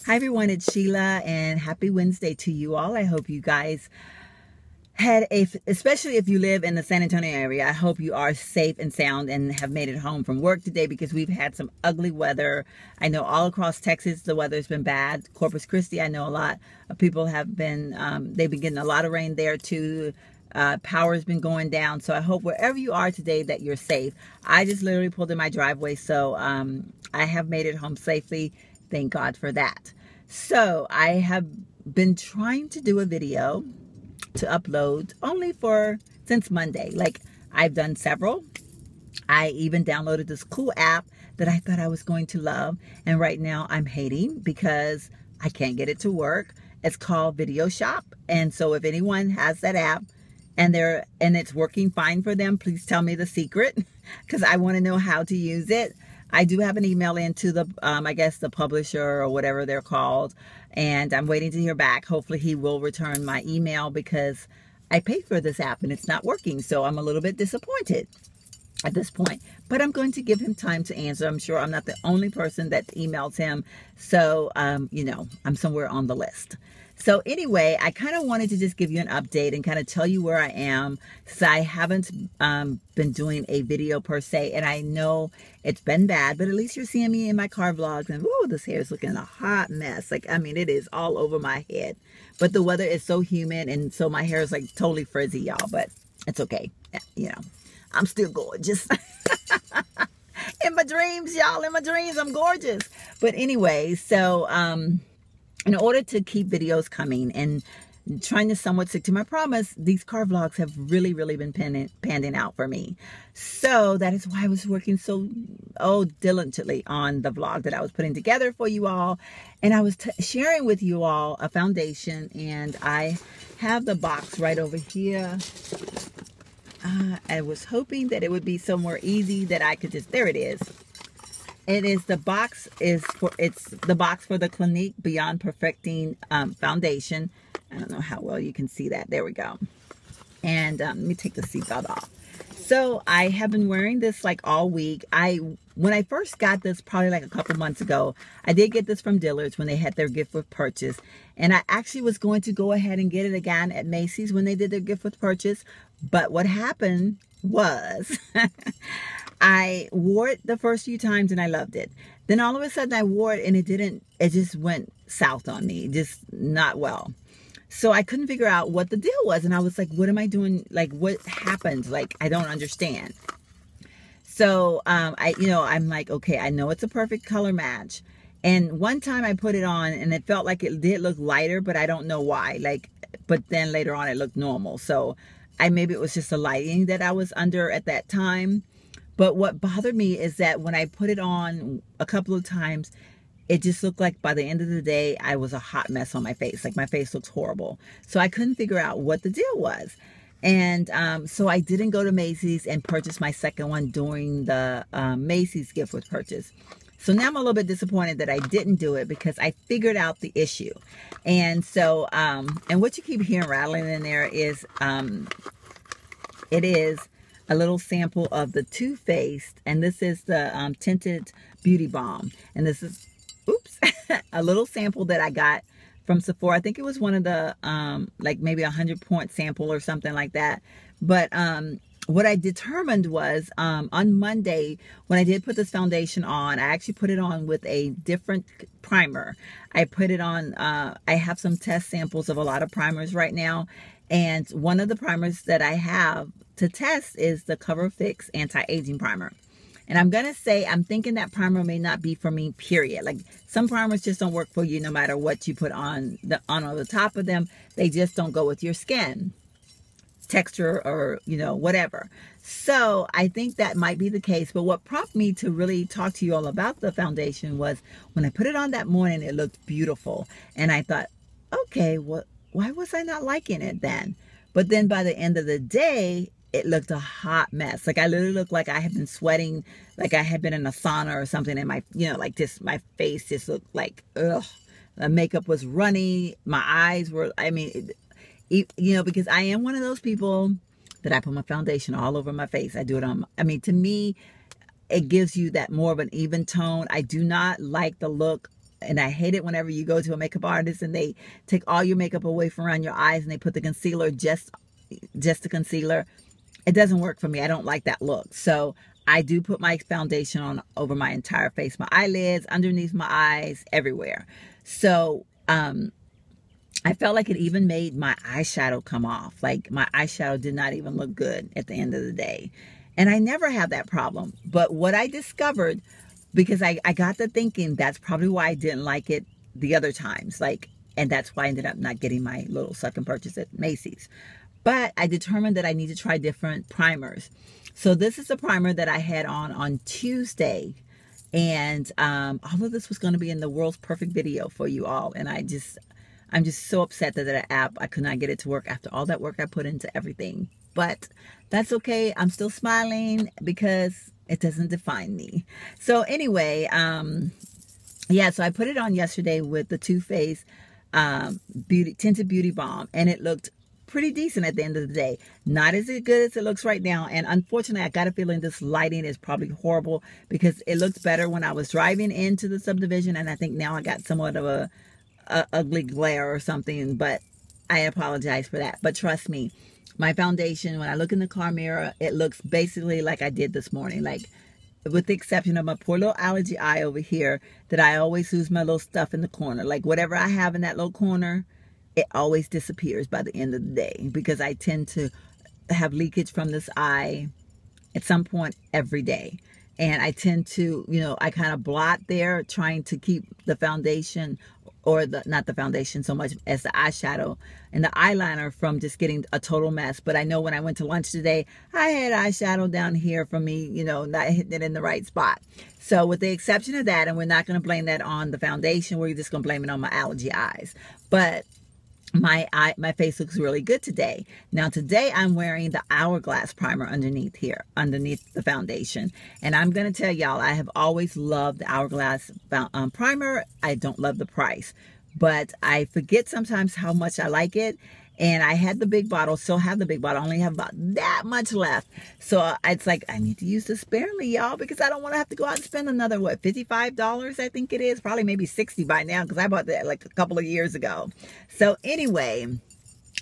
Hi everyone, it's Sheila and happy Wednesday to you all. I hope you guys had especially if you live in the San Antonio area, I hope you are safe and sound and have made it home from work today, because we've had some ugly weather. I know all across Texas the weather's been bad. Corpus Christi, I know a lot of people have been, they've been getting a lot of rain there too. Power's been going down. So I hope wherever you are today that you're safe. I just literally pulled in my driveway, so I have made it home safely. Thank God for that. So I have been trying to do a video to upload since Monday. Like, I've done several. I even downloaded this cool app that I thought I was going to love, and right now I'm hating because I can't get it to work. It's called Videoshop, and so if anyone has that app and it's working fine for them, please tell me the secret because I want to know how to use it. I do have an email into the, I guess the publisher or whatever they're called, and I'm waiting to hear back. Hopefully he will return my email because I paid for this app and it's not working. So I'm a little bit disappointed at this point, but I'm going to give him time to answer. I'm sure I'm not the only person that emails him. So, you know, I'm somewhere on the list. So anyway, I kind of wanted to just give you an update and kind of tell you where I am, since I haven't been doing a video per se, and I know it's been bad, but at least you're seeing me in my car vlogs, and ooh, this hair is looking a hot mess. Like, I mean, it is all over my head, but the weather is so humid, and so my hair is like totally frizzy, y'all, but it's okay. You know, I'm still gorgeous. In my dreams, y'all, in my dreams, I'm gorgeous. But anyway, so, in order to keep videos coming and trying to somewhat stick to my promise, these car vlogs have really been panning out for me. So that is why I was working so diligently on the vlog that I was putting together for you all. And I was sharing with you all a foundation, and I have the box right over here. I was hoping that it would be somewhere easy that I could just, there it is. It is the box it's the box for the Clinique Beyound Perfecting Foundation. I don't know how well you can see that. There we go. And let me take the seatbelt off. So I have been wearing this like all week. When I first got this, probably like a couple months ago, I did get this from Dillard's when they had their gift with purchase. And I actually was going to go ahead and get it again at Macy's when they did their gift with purchase. But what happened was I wore it the first few times and I loved it. Then all of a sudden I wore it and it just went south on me, just not well. So I couldn't figure out what the deal was. And I was like, what am I doing? Like, what happened? Like, I don't understand. So, I'm like, okay, I know it's a perfect color match. And one time I put it on and it felt like it did look lighter, but I don't know why. Like, but then later on it looked normal. So maybe it was just the lighting that I was under at that time. But what bothered me is that when I put it on a couple of times, it just looked like by the end of the day, I was a hot mess on my face. Like, my face looks horrible. So I couldn't figure out what the deal was. And so I didn't go to Macy's and purchase my second one during the Macy's gift with purchase. So now I'm a little bit disappointed that I didn't do it, because I figured out the issue. And so, and what you keep hearing rattling in there is, it is a little sample of the Too Faced, and this is the Tinted Beauty Balm. And this is, oops, a little sample that I got from Sephora. I think it was one of the, like maybe 100-point sample or something like that. But what I determined was on Monday, when I did put this foundation on, I actually put it on with a different primer. I put it on, I have some test samples of a lot of primers right now. And one of the primers that I have to test is the Cover Fix Anti-Aging Primer. And I'm going to say, I'm thinking that primer may not be for me, period. Like, some primers just don't work for you no matter what you put on the top of them. They just don't go with your skin texture or, you know, whatever. So I think that might be the case. But what prompted me to really talk to you all about the foundation was when I put it on that morning, it looked beautiful. And I thought, okay, why was I not liking it then? But then by the end of the day, it looked a hot mess. Like, I literally looked like I had been sweating, like I had been in a sauna or something. And my, you know, like just my face just looked like, ugh. The makeup was runny. My eyes were, I mean, you know, because I am one of those people that I put my foundation all over my face. I do it on, I mean, to me, it gives you that more of an even tone. I do not like the look And I hate it whenever you go to a makeup artist and they take all your makeup away from around your eyes and they put the concealer, just the concealer. It doesn't work for me. I don't like that look. So I do put my foundation on over my entire face, my eyelids, underneath my eyes, everywhere. So I felt like it even made my eyeshadow come off. Like my eyeshadow did not even look good at the end of the day. And I never have that problem. But what I discovered, because I got to thinking, that's probably why I didn't like it the other times. And that's why I ended up not getting my little second purchase at Macy's. But I determined that I need to try different primers. So this is a primer that I had on Tuesday. And all of this was going to be in the world's perfect video for you all. And I'm just so upset that that app, I could not get it to work after all that work I put into everything. But that's okay. I'm still smiling because it doesn't define me. So anyway, yeah, so I put it on yesterday with the Too Faced Tinted Beauty Balm, and it looked pretty decent at the end of the day. Not as good as it looks right now. And unfortunately, I got a feeling this lighting is probably horrible because it looked better when I was driving into the subdivision. And I think now I got somewhat of a ugly glare or something, but I apologize for that. But trust me, my foundation, when I look in the car mirror, it looks basically like I did this morning. Like, with the exception of my poor little allergy eye over here, that I always lose my little stuff in the corner. Like whatever I have in that little corner, it always disappears by the end of the day because I tend to have leakage from this eye at some point every day. And I tend to, I kind of blot there trying to keep the foundation, or not the foundation so much as the eyeshadow and the eyeliner, from just getting a total mess. But I know when I went to lunch today, I had eyeshadow down here for me, not hitting it in the right spot. So with the exception of that, and we're not going to blame that on the foundation, we're just going to blame it on my allergy eyes. But my face looks really good today. Now today I'm wearing the Hourglass primer underneath here, underneath the foundation. And I'm going to tell y'all, I have always loved the Hourglass primer. I don't love the price, but I forget sometimes how much I like it. And I had the big bottle, still have the big bottle. I only have about that much left. So it's like, I need to use this sparingly, y'all, because I don't want to have to go out and spend another, what, $55, I think it is. Probably maybe 60 by now, because I bought that like a couple of years ago. So anyway,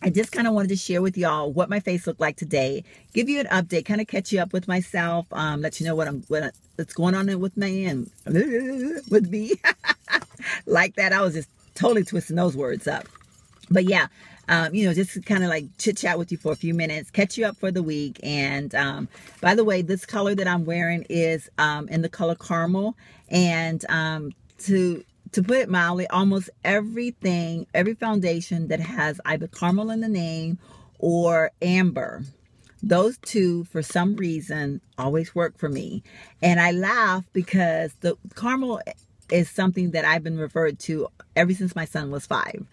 I just kind of wanted to share with y'all what my face looked like today. Give you an update, kind of catch you up with myself, let you know what's going on with me and with me. Like that, I was just totally twisting those words up. But yeah, just kind of like chit chat with you for a few minutes, catch you up for the week. And by the way, this color that I'm wearing is in the color caramel. And to put it mildly, almost every foundation that has either caramel in the name or amber, those two, for some reason, always work for me. And I laugh because the caramel is something that I've been referred to ever since my son was 5.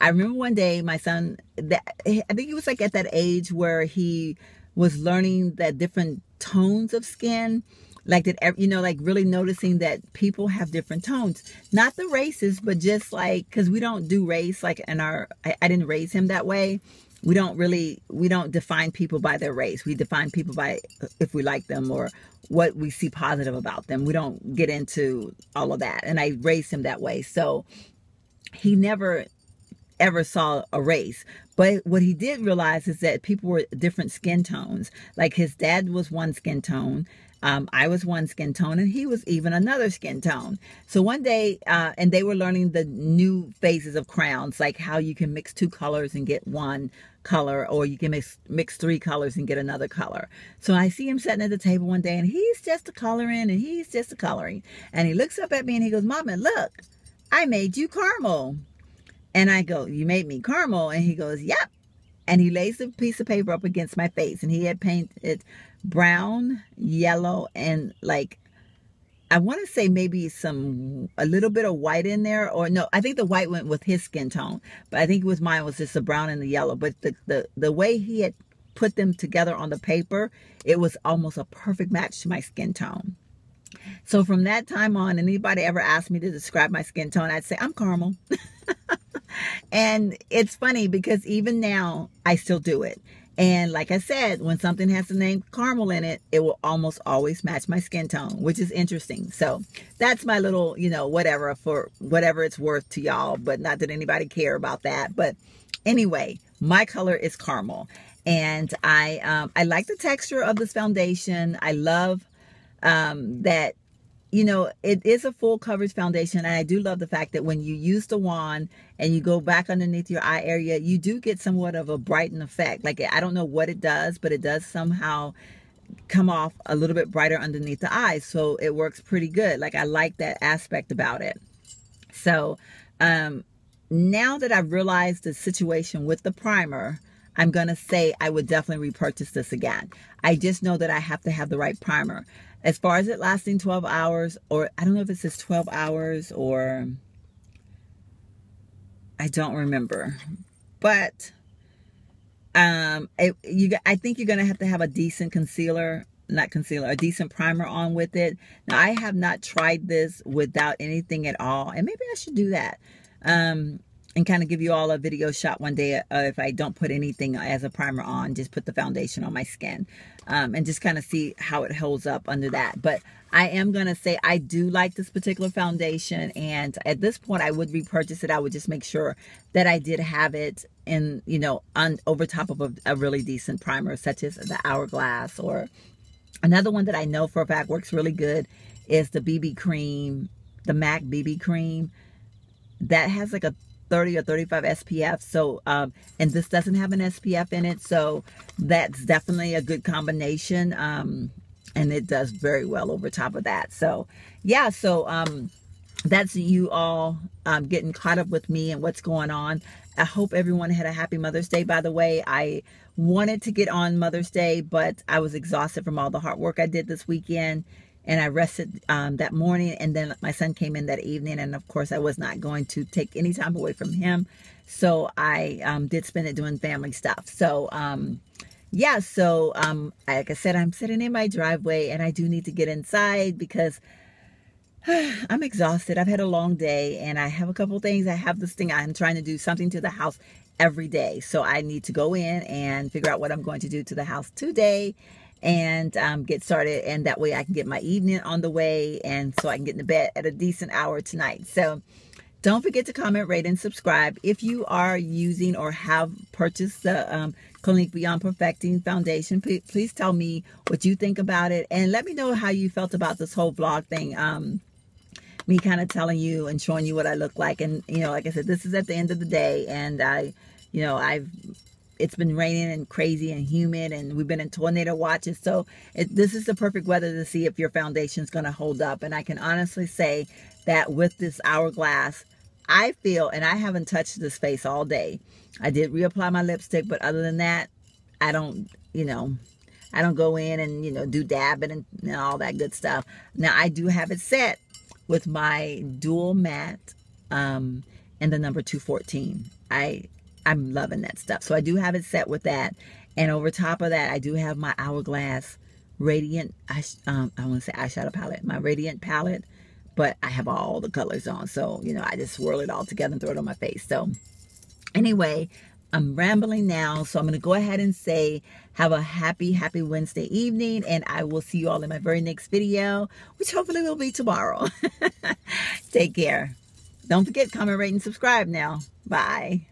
I remember one day my son, I think he was like at that age where he was learning the different tones of skin, like that, like really noticing that people have different tones, not the races, but just like, because we don't do race, like I didn't raise him that way. We don't define people by their race. We define people by if we like them or what we see positive about them. We don't get into all of that. And I raised him that way. So he never ever saw a race. But what he did realize is that people were different skin tones. Like his dad was one skin tone. I was one skin tone, and he was even another skin tone. So one day, and they were learning the new phases of crowns, like how you can mix 2 colors and get one color, or you can mix 3 colors and get another color. So I see him sitting at the table one day, and he's just a coloring, and he's just a coloring. And he looks up at me and he goes, "Mama, look, I made you caramel." And I go, "You made me caramel?" And he goes, "Yep." And he lays a piece of paper up against my face, and he had painted brown, yellow, and like, I want to say maybe a little bit of white in there, or no, I think the white went with his skin tone, but I think mine was just the brown and the yellow. But the way he had put them together on the paper, it was almost a perfect match to my skin tone. So from that time on, anybody ever asked me to describe my skin tone, I'd say I'm caramel. And it's funny because even now I still do it. And like I said, when something has the name caramel in it, it will almost always match my skin tone, which is interesting. So that's my little, you know, whatever, for whatever it's worth to y'all, but not that anybody care about that. But anyway, my color is caramel, and I like the texture of this foundation. I love that, you know, it is a full coverage foundation. And I do love the fact that when you use the wand and you go back underneath your eye area, you do get somewhat of a brighten effect. Like, I don't know what it does, but it does somehow come off a little bit brighter underneath the eyes. So it works pretty good. Like, I like that aspect about it. So now that I've realized the situation with the primer, I'm going to say I would definitely repurchase this again. I just know that I have to have the right primer. As far as it lasting 12 hours, or I don't know if it says 12 hours or I don't remember. But I think you're going to have a decent a decent primer on with it. Now, I have not tried this without anything at all, and maybe I should do that. And kind of give you all a video shot one day if I don't put anything as a primer on, just put the foundation on my skin, and just kind of see how it holds up under that. But I am going to say I do like this particular foundation, and at this point I would repurchase it. I would just make sure that I did have it in, you know, over top of a really decent primer, such as the Hourglass. Or another one that I know for a fact works really good is the BB cream, the MAC BB cream. That has like a 30 or 35 SPF. So, and this doesn't have an SPF in it. So that's definitely a good combination. And it does very well over top of that. So yeah, so, that's you all, getting caught up with me and what's going on. I hope everyone had a happy Mother's Day. By the way, I wanted to get on Mother's Day, but I was exhausted from all the hard work I did this weekend. And I rested that morning, and then my son came in that evening, and of course I was not going to take any time away from him. So I did spend it doing family stuff. So yeah, so like I said, I'm sitting in my driveway, and I do need to get inside because I'm exhausted. I've had a long day, and I have a couple things. I have this thing. I'm trying to do something to the house every day. So I need to go in and figure out what I'm going to do to the house today, and get started, and that way I can get my evening on the way, and so I can get into bed at a decent hour tonight. So don't forget to comment, rate, and subscribe. If you are using or have purchased the Clinique Beyound Perfecting Foundation, please tell me what you think about it, and let me know how you felt about this whole vlog thing. Me kind of telling you and showing you what I look like. And, you know, like I said, this is at the end of the day, and it's been raining and crazy and humid, and we've been in tornado watches. So this is the perfect weather to see if your foundation is going to hold up. And I can honestly say that with this Hourglass, I feel, and I haven't touched this face all day. I did reapply my lipstick, but other than that, I don't go in and, do dabbing and all that good stuff. Now, I do have it set with my dual matte and the number 214. I'm loving that stuff. So I do have it set with that. And over top of that, I do have my Hourglass Radiant, I want to say eyeshadow palette, my Radiant palette, but I have all the colors on. So, I just swirl it all together and throw it on my face. So anyway, I'm rambling now. So I'm going to go ahead and say, have a happy Wednesday evening. And I will see you all in my very next video, which hopefully will be tomorrow. Take care. Don't forget, comment, rate, and subscribe now. Bye.